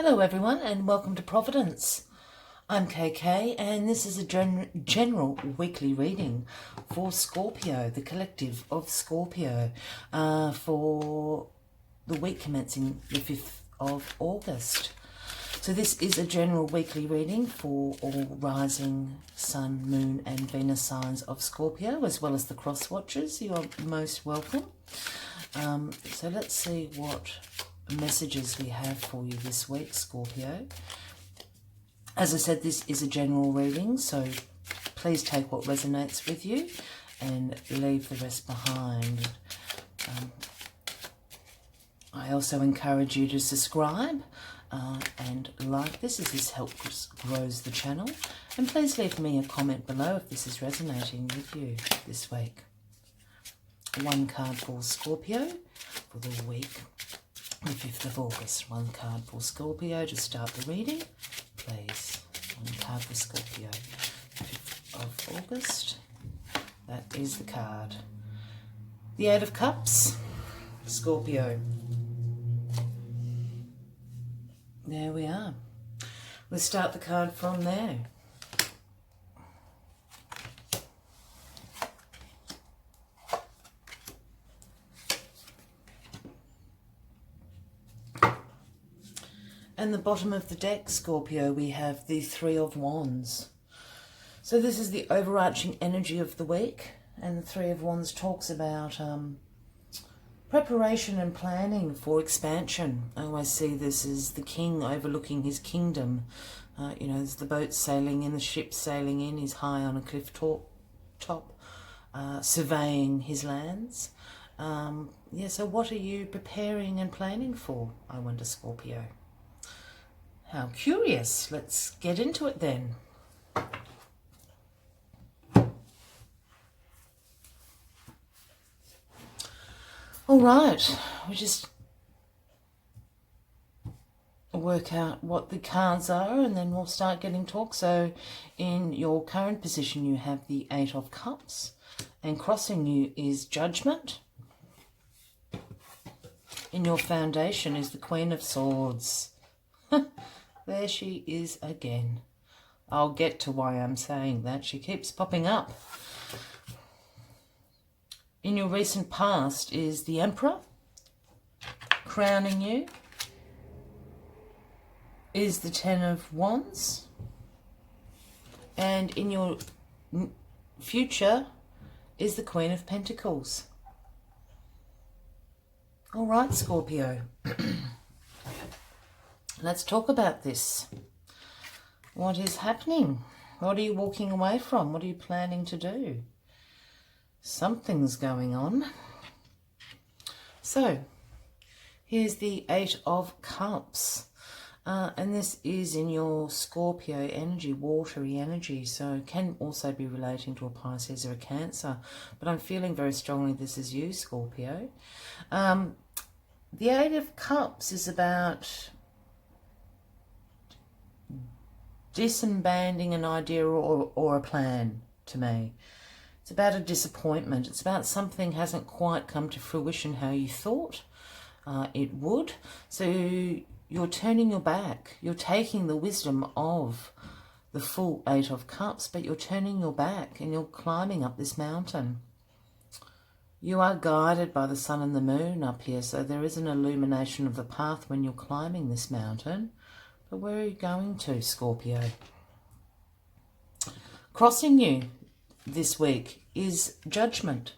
Hello everyone and welcome to Providence. I'm KK and this is a general weekly reading for Scorpio, the collective of Scorpio, for the week commencing the 5th of August. So this is a general weekly reading for all rising sun, moon and Venus signs of Scorpio, as well as the cross watchers. You are most welcome. So let's see what messages we have for you this week, Scorpio. As I said, this is a general reading, so please take what resonates with you and leave the rest behind. I also encourage you to subscribe and like this, as this helps grows the channel. And please leave me a comment below if this is resonating with you this week. One card for Scorpio for the week, the 5th of August. One card for Scorpio to start the reading, please. One card for Scorpio, 5th of August. That is the card. The 8 of Cups, Scorpio. There we are. We'll start the card from there. And the bottom of the deck, Scorpio, we have the 3 of Wands. So this is the overarching energy of the week. And the 3 of Wands talks about preparation and planning for expansion. I always see this as the king overlooking his kingdom. You know, there's the boat sailing in, the ship sailing in. He's high on a cliff top, surveying his lands. Yeah, so what are you preparing and planning for, I wonder, Scorpio? How curious. Let's get into it then. All right, we just work out what the cards are and then we'll start getting talk. So in your current position you have the 8 of Cups and crossing you is Judgment. In your foundation is the Queen of Swords. There she is again. I'll get to why I'm saying that. She keeps popping up. In your recent past is the Emperor. Crowning you is the 10 of Wands. And in your future is the Queen of Pentacles. All right, Scorpio. Let's talk about this. What is happening? What are you walking away from? What are you planning to do? Something's going on. So, here's the 8 of Cups. And this is in your Scorpio energy, watery energy. So it can also be relating to a Pisces or a Cancer. But I'm feeling very strongly this is you, Scorpio. The 8 of Cups is about disbanding an idea or a plan to me. It's about a disappointment. It's about something hasn't quite come to fruition how you thought it would. So you're turning your back. You're taking the wisdom of the full 8 of Cups, but you're turning your back and you're climbing up this mountain. You are guided by the sun and the moon up here, so there is an illumination of the path when you're climbing this mountain. But where are you going to, Scorpio? Crossing you this week is Judgment.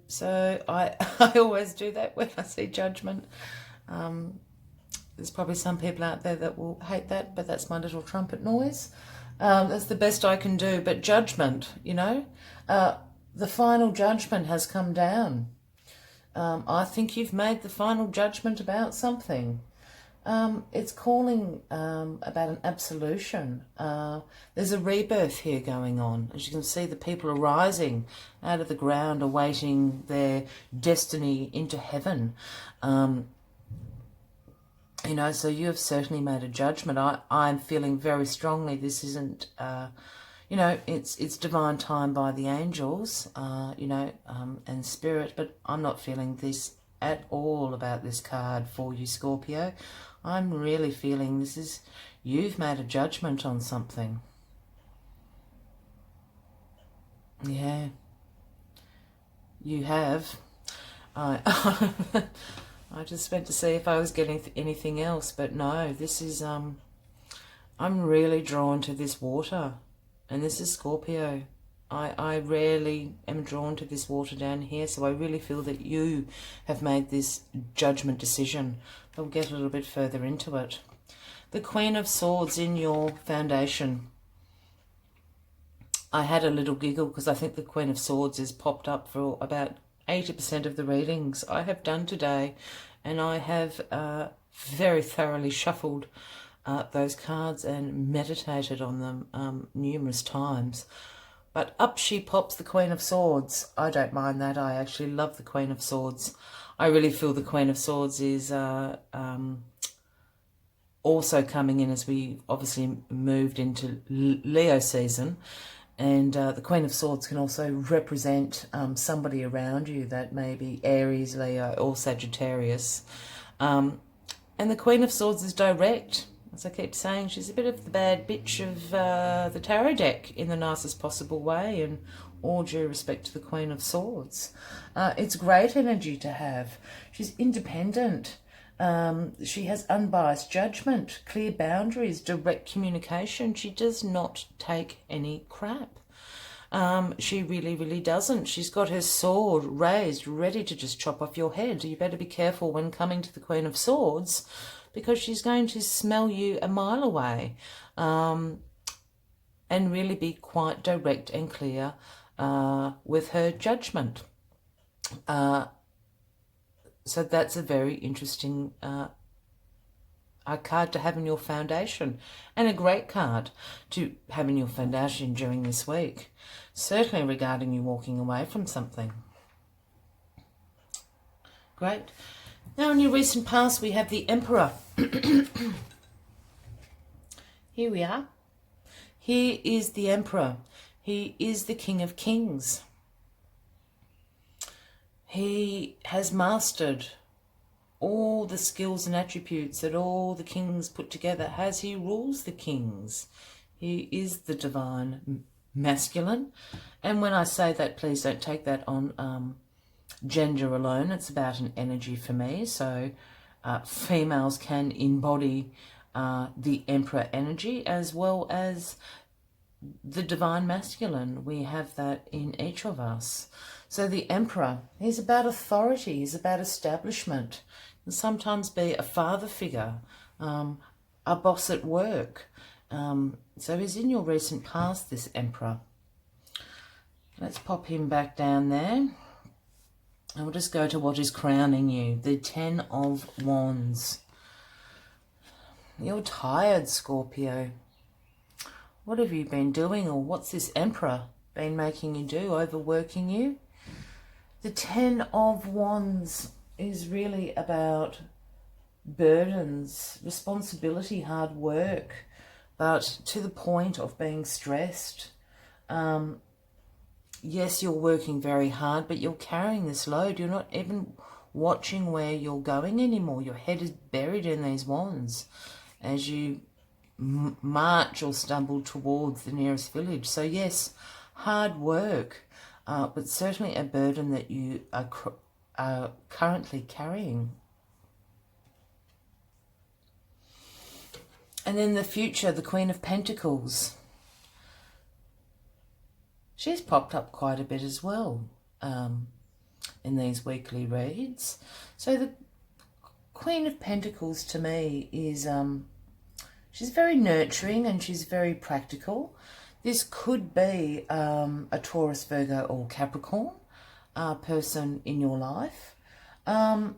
So I always do that when I see Judgment. There's probably some people out there that will hate that, but that's my little trumpet noise. That's the best I can do. But Judgment, you know, the final judgment has come down. I think you've made the final judgment about something. It's calling about an absolution. There's a rebirth here going on. As you can see, the people are rising out of the ground, awaiting their destiny into heaven. You know, so you have certainly made a judgment. I'm feeling very strongly this isn't... you know, it's divine time by the angels, you know, and spirit, but I'm not feeling this at all about this card for you, Scorpio. I'm really feeling you've made a judgment on something. Yeah, you have. I I just went to see if I was getting anything else, but no, this is, I'm really drawn to this water, and this is Scorpio. I rarely am drawn to this water down here, so I really feel that you have made this judgment decision. I'll get a little bit further into it. The Queen of Swords in your foundation. I had a little giggle because I think the Queen of Swords is popped up for about 80% of the readings I have done today, and I have very thoroughly shuffled those cards and meditated on them numerous times. But up she pops, the Queen of Swords. I don't mind that. I actually love the Queen of Swords. I really feel the Queen of Swords is also coming in as we obviously moved into Leo season. And the Queen of Swords can also represent somebody around you that may be Aries, Leo, or Sagittarius. And the Queen of Swords is direct. As I keep saying, she's a bit of the bad bitch of the tarot deck in the nicest possible way, and all due respect to the Queen of Swords. It's great energy to have. She's independent. She has unbiased judgment, clear boundaries, direct communication. She does not take any crap. She really, really doesn't. She's got her sword raised, ready to just chop off your head. You better be careful when coming to the Queen of Swords, because she's going to smell you a mile away, and really be quite direct and clear with her judgment. So that's a very interesting card to have in your foundation, and a great card to have in your foundation during this week, certainly regarding you walking away from something. Great. Now, in your recent past, we have the Emperor. Here we are. Here is the Emperor. He is the King of Kings. He has mastered all the skills and attributes that all the kings put together as he rules the kings. He is the divine masculine. And when I say that, please don't take that on gender alone. It's about an energy for me. So females can embody the Emperor energy as well as the divine masculine. We have that in each of us. So the Emperor, he's about authority, he's about establishment. Can sometimes be a father figure, a boss at work. So he's in your recent past, this Emperor. Let's pop him back down there. And we'll just go to what is crowning you, the Ten of Wands. You're tired, Scorpio. What have you been doing, or what's this Emperor been making you do, overworking you? The Ten of Wands is really about burdens, responsibility, hard work, but to the point of being stressed. Yes, you're working very hard, but you're carrying this load. You're not even watching where you're going anymore. Your head is buried in these wands as you march or stumble towards the nearest village. So yes, hard work, but certainly a burden that you are currently carrying. And then the future, the Queen of Pentacles. She's popped up quite a bit as well in these weekly reads. So the Queen of Pentacles to me is, she's very nurturing and she's very practical. This could be a Taurus, Virgo or Capricorn person in your life. And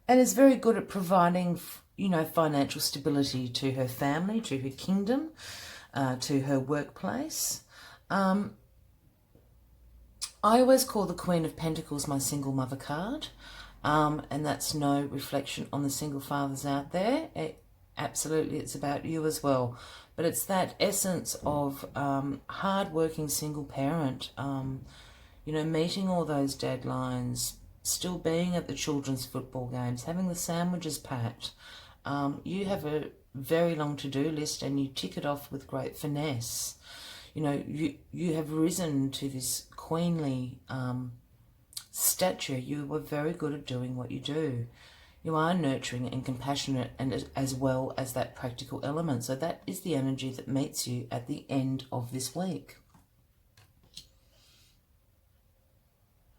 is very good at providing, you know, financial stability to her family, to her kingdom, to her workplace. I always call the Queen of Pentacles my single mother card, and that's no reflection on the single fathers out there. Absolutely, it's about you as well. But it's that essence of hard-working single parent. you know, meeting all those deadlines, still being at the children's football games, having the sandwiches packed. You have a very long to-do list and you tick it off with great finesse. You know, you have risen to this queenly stature. You were very good at doing what you do. You are nurturing and compassionate, and as well as that practical element. So that is the energy that meets you at the end of this week.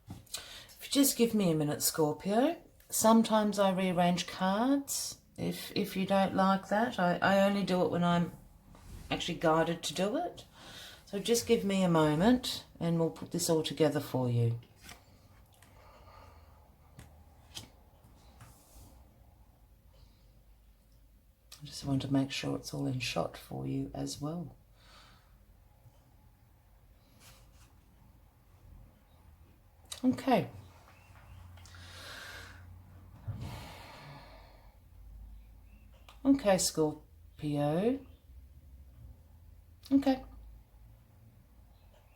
If you just give me a minute, Scorpio. Sometimes I rearrange cards. If you don't like that, I only do it when I'm actually guided to do it. So just give me a moment and we'll put this all together for you. I just want to make sure it's all in shot for you as well. Okay. Okay, Scorpio. Okay.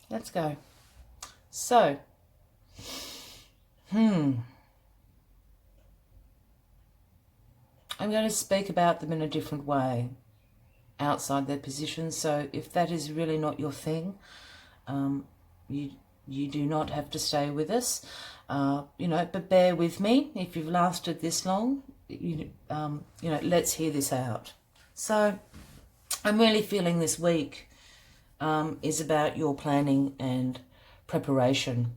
Let's go. So, I'm going to speak about them in a different way outside their position. So if that is really not your thing, you do not have to stay with us, you know, but bear with me. If you've lasted this long, you know, let's hear this out. So I'm really feeling this week is about your planning and preparation.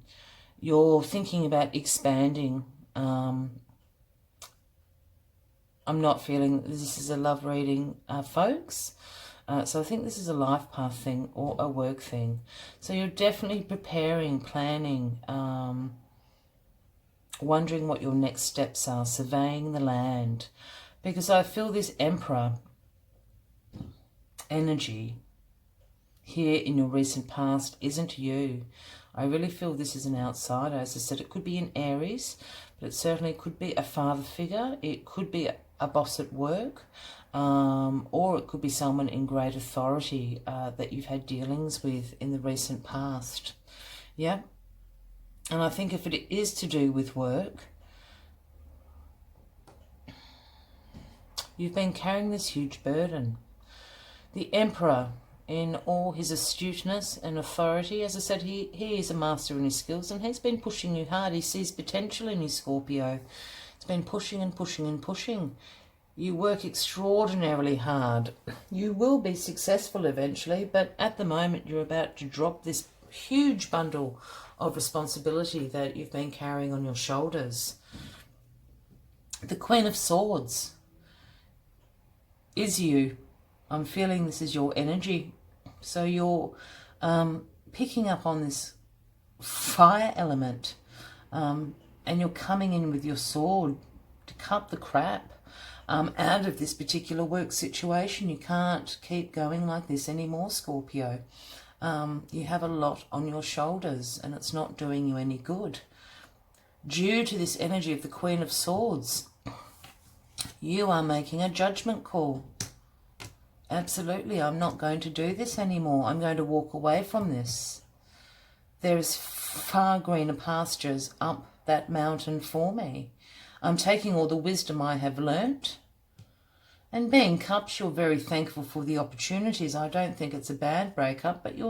You're thinking about expanding. I'm not feeling this is a love reading, folks. So I think this is a life path thing or a work thing. So you're definitely preparing, planning, wondering what your next steps are, surveying the land. Because I feel this Emperor energy here in your recent past isn't you. I really feel this is an outsider. As I said, it could be an Aries, but it certainly could be a father figure. It could be a boss at work, or it could be someone in great authority that you've had dealings with in the recent past. Yeah. And I think if it is to do with work, you've been carrying this huge burden. The Emperor, in all his astuteness and authority, as I said, he is a master in his skills, and he's been pushing you hard. He sees potential in you, Scorpio. He's been pushing and pushing and pushing. You work extraordinarily hard. You will be successful eventually, but at the moment you're about to drop this huge bundle of responsibility that you've been carrying on your shoulders. The Queen of Swords is you. I'm feeling this is your energy. So you're picking up on this fire element, and you're coming in with your sword to cut the crap out of this particular work situation. You can't keep going like this anymore, Scorpio. You have a lot on your shoulders and it's not doing you any good. Due to this energy of the Queen of Swords, you are making a judgment call. Absolutely, I'm not going to do this anymore. I'm going to walk away from this. There is far greener pastures up that mountain for me. I'm taking all the wisdom I have learnt. And being cups, you're very thankful for the opportunities. I don't think it's a bad breakup, but you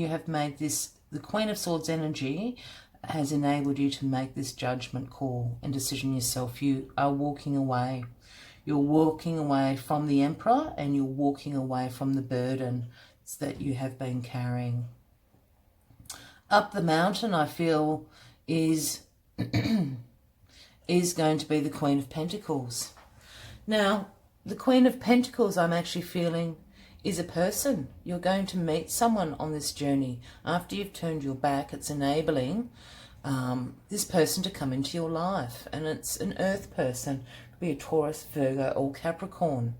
have made this, the Queen of Swords energy has enabled you to make this judgment call and decision yourself. You are walking away. You're walking away from the Emperor and you're walking away from the burden that you have been carrying. Up the mountain, I feel, is going to be the Queen of Pentacles. Now, the Queen of Pentacles, I'm actually feeling, is a person. You're going to meet someone on this journey. After you've turned your back, it's enabling this person to come into your life. And it's an earth person. It could be a Taurus, Virgo, or Capricorn.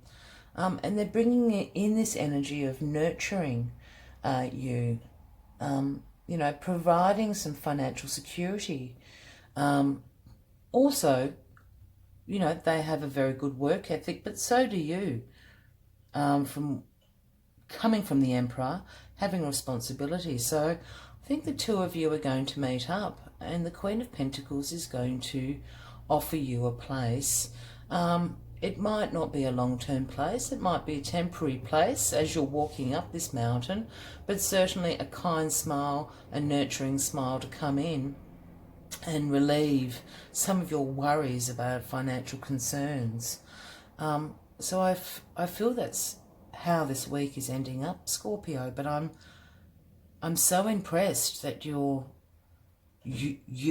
And they're bringing in this energy of nurturing you, you know, providing some financial security. Also, you know, they have a very good work ethic, but so do you. From coming from the Emperor, having responsibility. So I think the two of you are going to meet up, and the Queen of Pentacles is going to offer you a place. It might not be a long-term place. It might be a temporary place as you're walking up this mountain, but certainly a kind smile, a nurturing smile to come in and relieve some of your worries about financial concerns. So I feel that's how this week is ending up, Scorpio, but I'm so impressed that you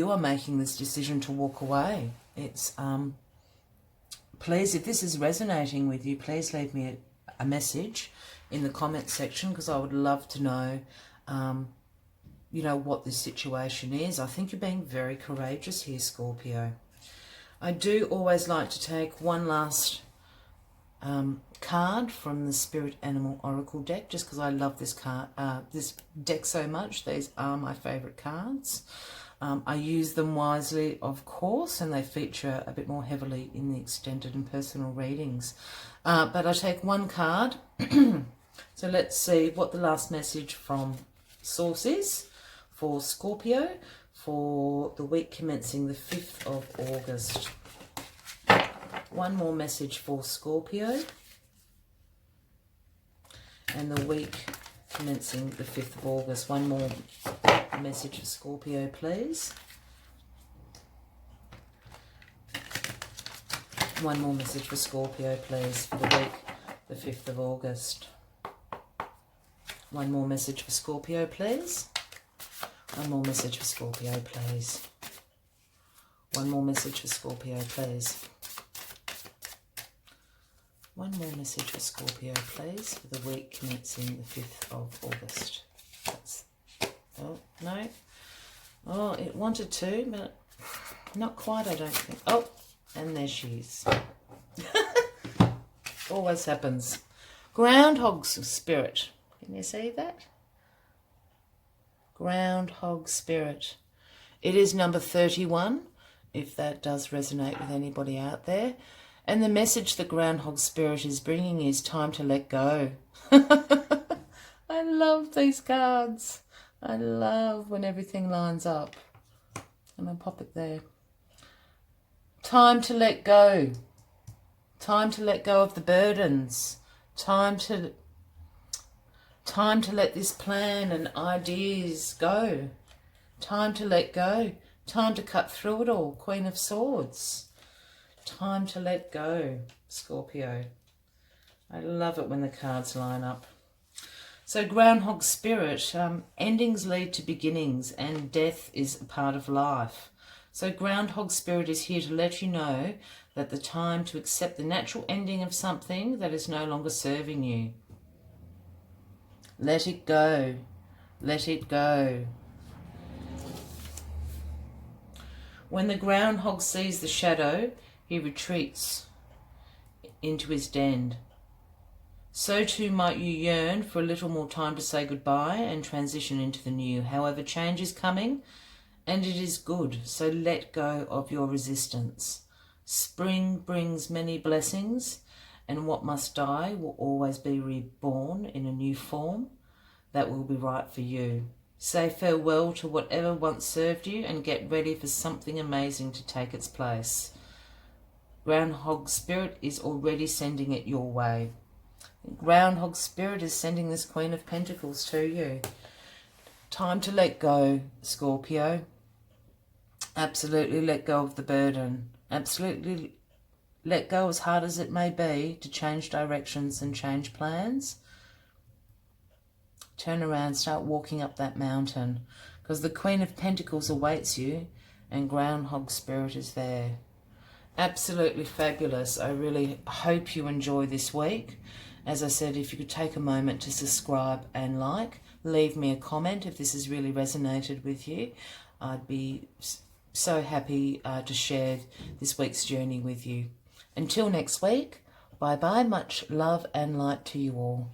are making this decision to walk away. It's please, if this is resonating with you, please leave me a message in the comment section, because I would love to know you know, what this situation is. I think you're being very courageous here, Scorpio. I do always like to take one last card from the Spirit Animal Oracle deck, just because I love this card, this deck so much. These are my favourite cards. I use them wisely, of course, and they feature a bit more heavily in the extended and personal readings. But I take one card. So let's see what the last message from Source is for Scorpio for the week commencing the 5th of August. One more message for Scorpio, and the week commencing the 5th of August. One more message for Scorpio, please. One more message for Scorpio, please, for the week the 5th of August. One more message for Scorpio, please. One more message for Scorpio, please. One more message for Scorpio, please. One more message for Scorpio, please, for the week commencing the 5th of August. That's, oh, no. Oh, it wanted to, but not quite, I don't think. Oh, and there she is. Always happens. Groundhog's Spirit. Can you see that? Groundhog Spirit. It is number 31, if that does resonate with anybody out there. And the message the Groundhog Spirit is bringing is time to let go. I love these cards. I love when everything lines up. I'm going to pop it there. Time to let go. Time to let go of the burdens. Time to let this plan and ideas go. Time to let go. Time to cut through it all. Queen of Swords. Time to let go, Scorpio. I love it when the cards line up. So Groundhog Spirit, endings lead to beginnings and death is a part of life. So Groundhog Spirit is here to let you know that the time to accept the natural ending of something that is no longer serving you. Let it go. Let it go. When the groundhog sees the shadow, he retreats into his den. So too might you yearn for a little more time to say goodbye and transition into the new. However, change is coming and it is good, so let go of your resistance. Spring brings many blessings, and what must die will always be reborn in a new form that will be right for you. Say farewell to whatever once served you and get ready for something amazing to take its place. Groundhog Spirit is already sending it your way. Groundhog Spirit is sending this Queen of Pentacles to you. Time to let go, Scorpio. Absolutely let go of the burden. Absolutely let go, as hard as it may be, to change directions and change plans. Turn around, start walking up that mountain, because the Queen of Pentacles awaits you and Groundhog Spirit is there. Absolutely fabulous. I really hope you enjoy this week. As I said, if you could take a moment to subscribe and like, leave me a comment if this has really resonated with you. I'd be so happy to share this week's journey with you. Until next week, bye-bye. Much love and light to you all.